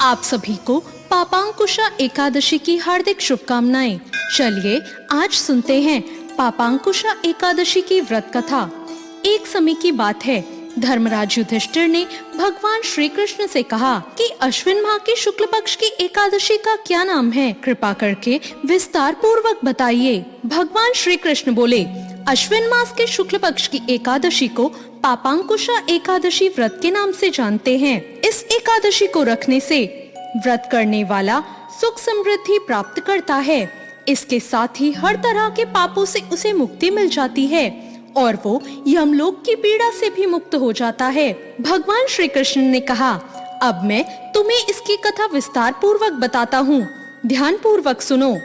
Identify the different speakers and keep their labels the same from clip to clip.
Speaker 1: आप सभी को पापांकुशा एकादशी की हार्दिक शुभकामनाएं। चलिए आज सुनते हैं पापांकुशा एकादशी की व्रत कथा। एक समय की बात है, धर्मराज युधिष्ठिर ने भगवान श्री कृष्ण से कहा कि अश्विन माह के शुक्ल पक्ष की एकादशी का क्या नाम है, कृपा करके विस्तार पूर्वक बताइए। भगवान श्री कृष्ण बोले, अश्विन मास के शुक्ल पक्ष की एकादशी को पापांकुशा एकादशी व्रत के नाम से जानते हैं। इस एकादशी को रखने से व्रत करने वाला सुख समृद्धि प्राप्त करता है। इसके साथ ही हर तरह के पापों से उसे मुक्ति मिल जाती है और वो यमलोक की पीड़ा से भी मुक्त हो जाता है। भगवान श्री कृष्ण ने कहा, अब मैं तुम्हें इसकी कथा विस्तार पूर्वक बताता हूँ, ध्यान पूर्वक सुनो।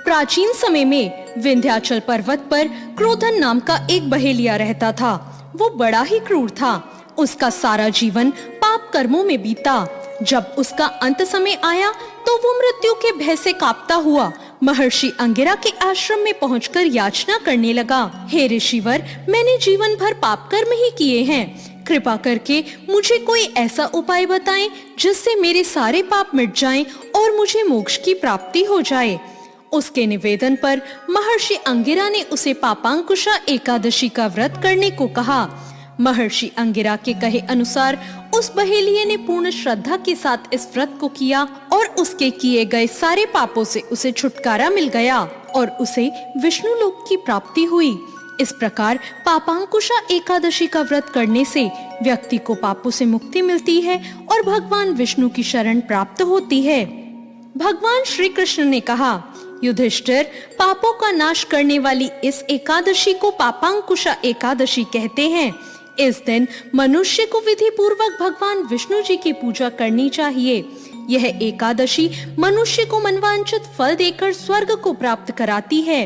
Speaker 1: प्राचीन समय में विंध्याचल पर्वत पर क्रोधन नाम का एक बहेलिया रहता था। वो बड़ा ही क्रूर था। उसका सारा जीवन पाप कर्मों में बीता। जब उसका अंत समय आया तो वो मृत्यु के भय से कांपता हुआ महर्षि अंगिरा के आश्रम में पहुंचकर याचना करने लगा, हे ऋषिवर, मैंने जीवन भर पाप कर्म ही किए हैं। कृपा करके मुझे कोई ऐसा उपाय बताएं जिससे मेरे सारे पाप मिट जाएं और मुझे मोक्ष की प्राप्ति हो जाए। उसके निवेदन पर महर्षि अंगिरा ने उसे पापांकुशा एकादशी का व्रत करने को कहा। महर्षि अंगिरा के कहे अनुसार उस बहेलिये ने पूर्ण श्रद्धा के साथ इस व्रत को किया और उसके किए गए सारे पापों से उसे छुटकारा मिल गया और उसे विष्णु लोक की प्राप्ति हुई। इस प्रकार पापांकुशा एकादशी का व्रत करने से व्यक्ति को पापों से मुक्ति मिलती है और भगवान विष्णु की शरण प्राप्त होती है। भगवान श्री कृष्ण ने कहा, युधिष्ठिर, पापों का नाश करने वाली इस एकादशी को पापांकुशा एकादशी कहते हैं। इस दिन मनुष्य को विधि पूर्वक भगवान विष्णु जी की पूजा करनी चाहिए। यह एकादशी मनुष्य को मनवांछित फल देकर स्वर्ग को प्राप्त कराती है।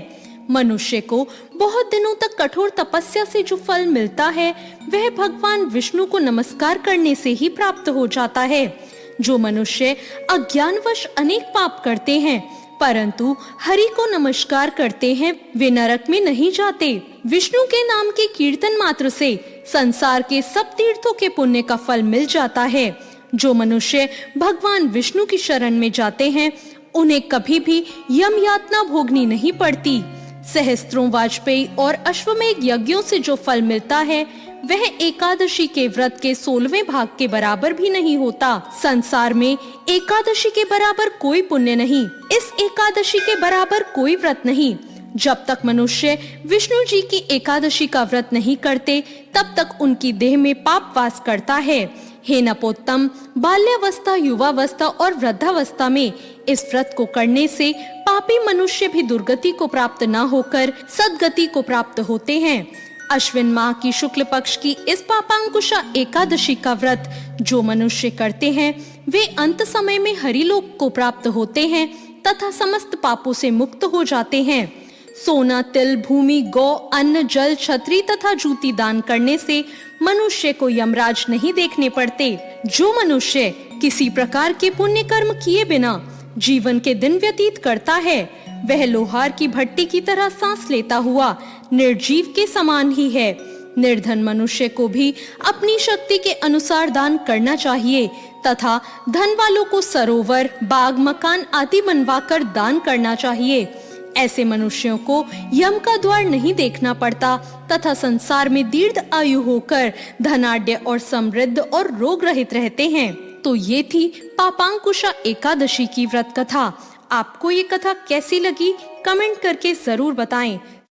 Speaker 1: मनुष्य को बहुत दिनों तक कठोर तपस्या से जो फल मिलता है वह भगवान विष्णु को नमस्कार करने से ही प्राप्त हो जाता है। जो मनुष्य अज्ञानवश अनेक पाप करते हैं परंतु हरि को नमस्कार करते हैं, वे नरक में नहीं जाते। विष्णु के नाम के कीर्तन मात्र से संसार के सब तीर्थों के पुण्य का फल मिल जाता है। जो मनुष्य भगवान विष्णु की शरण में जाते हैं उन्हें कभी भी यम यातना भोगनी नहीं पड़ती। सहस्त्रों वाजपेयी और अश्वमेध यज्ञों से जो फल मिलता है वह एकादशी के व्रत के 16वें भाग के बराबर भी नहीं होता। संसार में एकादशी के बराबर कोई पुण्य नहीं, इस एकादशी के बराबर कोई व्रत नहीं। जब तक मनुष्य विष्णु जी की एकादशी का व्रत नहीं करते तब तक उनकी देह में पाप वास करता है। हे नपोत्तम, बाल्यावस्था, युवावस्था और वृद्धावस्था में इस व्रत को करने से पापी मनुष्य भी दुर्गति को प्राप्त न होकर सद्गति को प्राप्त होते हैं। अश्विन माह की शुक्ल पक्ष की इस पापांकुशा एकादशी का व्रत जो मनुष्य करते हैं वे अंत समय में हरिलोक को प्राप्त होते हैं तथा समस्त पापों से मुक्त हो जाते हैं। सोना, तिल, भूमि, गौ, अन्न, जल, छतरी तथा जूती दान करने से मनुष्य को यमराज नहीं देखने पड़ते। जो मनुष्य किसी प्रकार के पुण्य कर्म किए बिना जीवन के दिन व्यतीत करता है वह लोहार की भट्टी की तरह सांस लेता हुआ निर्जीव के समान ही है। निर्धन मनुष्य को भी अपनी शक्ति के अनुसार दान करना चाहिए तथा धन वालों को सरोवर, बाग, मकान आदि बनवाकर दान करना चाहिए। ऐसे मनुष्यों को यम का द्वार नहीं देखना पड़ता तथा संसार में दीर्घ आयु होकर धनाढ्य और समृद्ध और रोग रहित रहते हैं। तो ये थी पापांकुशा एकादशी की व्रत कथा। आपको ये कथा कैसी लगी कमेंट करके जरूर बताएं।